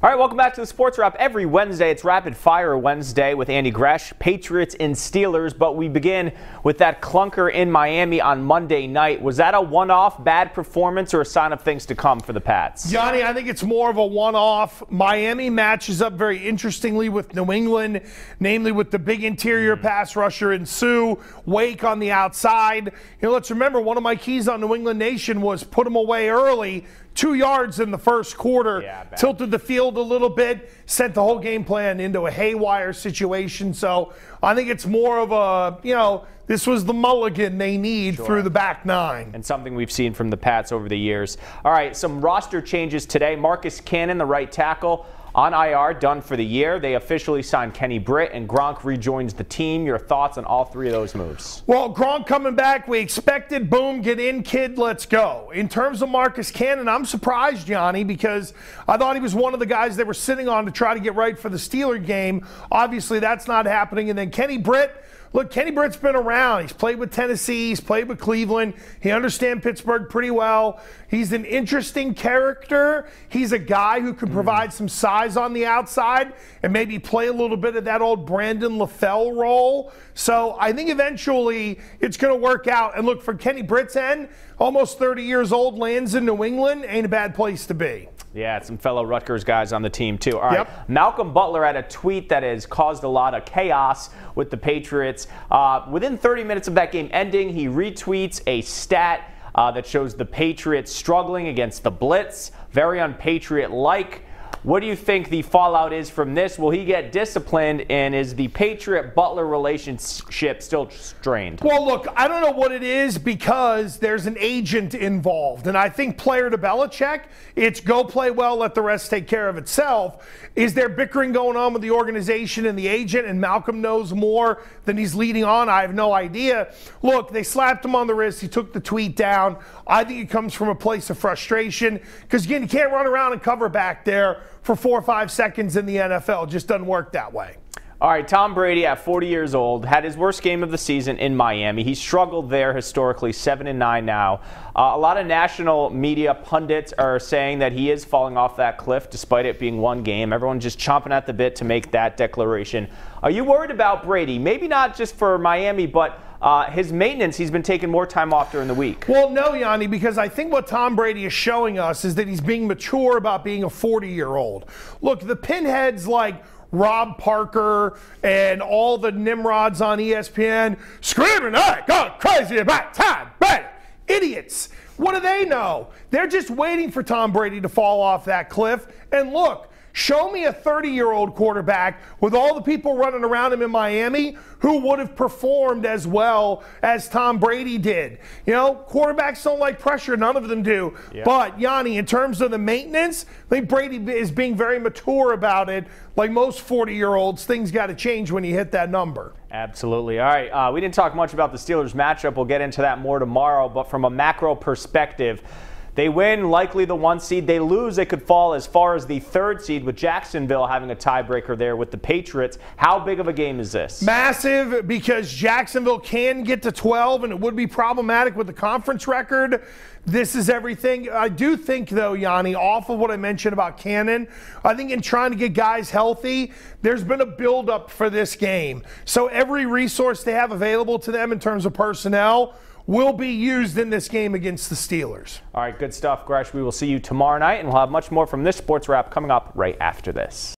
All right, welcome back to the Sports Wrap. Every Wednesday, it's Rapid Fire Wednesday with Andy Gresh, Patriots and Steelers. But we begin with that clunker in Miami on Monday night. Was that a one-off bad performance or a sign of things to come for the Pats? Johnny, I think it's more of a one-off. Miami matches up very interestingly with New England, namely with the big interior pass rusher in Sue, Wake on the outside. Let's remember, one of my keys on New England Nation was put them away early. 2 yards in the first quarter, tilted the field a little bit, sent the whole game plan into a haywire situation. So I think it's more of a, this was the mulligan they need through the back nine. And something we've seen from the Pats over the years. All right, some roster changes today. Marcus Cannon, the right tackle, on IR, done for the year. They officially signed Kenny Britt, and Gronk rejoins the team. Your thoughts on all three of those moves? Well, Gronk coming back. We expected, boom, get in, kid, let's go. In terms of Marcus Cannon, I'm surprised, Johnny, because I thought he was one of the guys they were sitting on to try to get right for the Steeler game. Obviously, that's not happening. And then Kenny Britt. Look, Kenny Britt's been around. He's played with Tennessee. He's played with Cleveland. He understands Pittsburgh pretty well. He's an interesting character. He's a guy who can provide some size on the outside and maybe play a little bit of that old Brandon LaFell role. So I think eventually it's going to work out. And look, for Kenny Britt's end, almost 30 years old, lands in New England. Ain't a bad place to be. Yeah, some fellow Rutgers guys on the team, too. All right, Malcolm Butler had a tweet that has caused a lot of chaos with the Patriots. Within 30 minutes of that game ending, he retweets a stat that shows the Patriots struggling against the blitz. Very un-Patriot-like. What do you think the fallout is from this? Will he get disciplined, and is the Patriot-Butler relationship still strained? Well, look, I don't know what it is because there's an agent involved. And I think player to Belichick, it's go play well, let the rest take care of itself. Is there bickering going on with the organization and the agent, and Malcolm knows more than he's leading on? I have no idea. Look, they slapped him on the wrist. He took the tweet down. I think it comes from a place of frustration because, again, you can't run around and cover back there for 4 or 5 seconds in the NFL. It just doesn't work that way. All right, Tom Brady, at 40 years old, had his worst game of the season in Miami. He struggled there historically, 7-9 now. A lot of national media pundits are saying that he is falling off that cliff despite it being one game. Everyone's just chomping at the bit to make that declaration. Are you worried about Brady? Maybe not just for Miami, but his maintenance. He's been taking more time off during the week. Well, no, Yanni, because I think what Tom Brady is showing us is that he's being mature about being a 40-year-old. Look, the pinheads like Rob Parker and all the Nimrods on ESPN screaming, "Hey, going crazy about Tom Brady." Idiots. What do they know? They're just waiting for Tom Brady to fall off that cliff. And look, show me a 30-year-old quarterback with all the people running around him in Miami who would have performed as well as Tom Brady did. Quarterbacks don't like pressure. None of them do. But, Yanni, in terms of the maintenance, I think Brady is being very mature about it. Like most 40-year-olds, things got to change when you hit that number. Absolutely. All right, we didn't talk much about the Steelers matchup. We'll get into that more tomorrow. But from a macro perspective, they win, likely the 1 seed. They lose, they could fall as far as the 3rd seed, with Jacksonville having a tiebreaker there with the Patriots. How big of a game is this? Massive, because Jacksonville can get to 12, and it would be problematic with the conference record. This is everything. I do think, though, Yanni, off of what I mentioned about Cannon, I think in trying to get guys healthy, there's been a buildup for this game. So every resource they have available to them in terms of personnel will be used in this game against the Steelers. All right, good stuff, Gresh. We will see you tomorrow night, and we'll have much more from this Sports Wrap coming up right after this.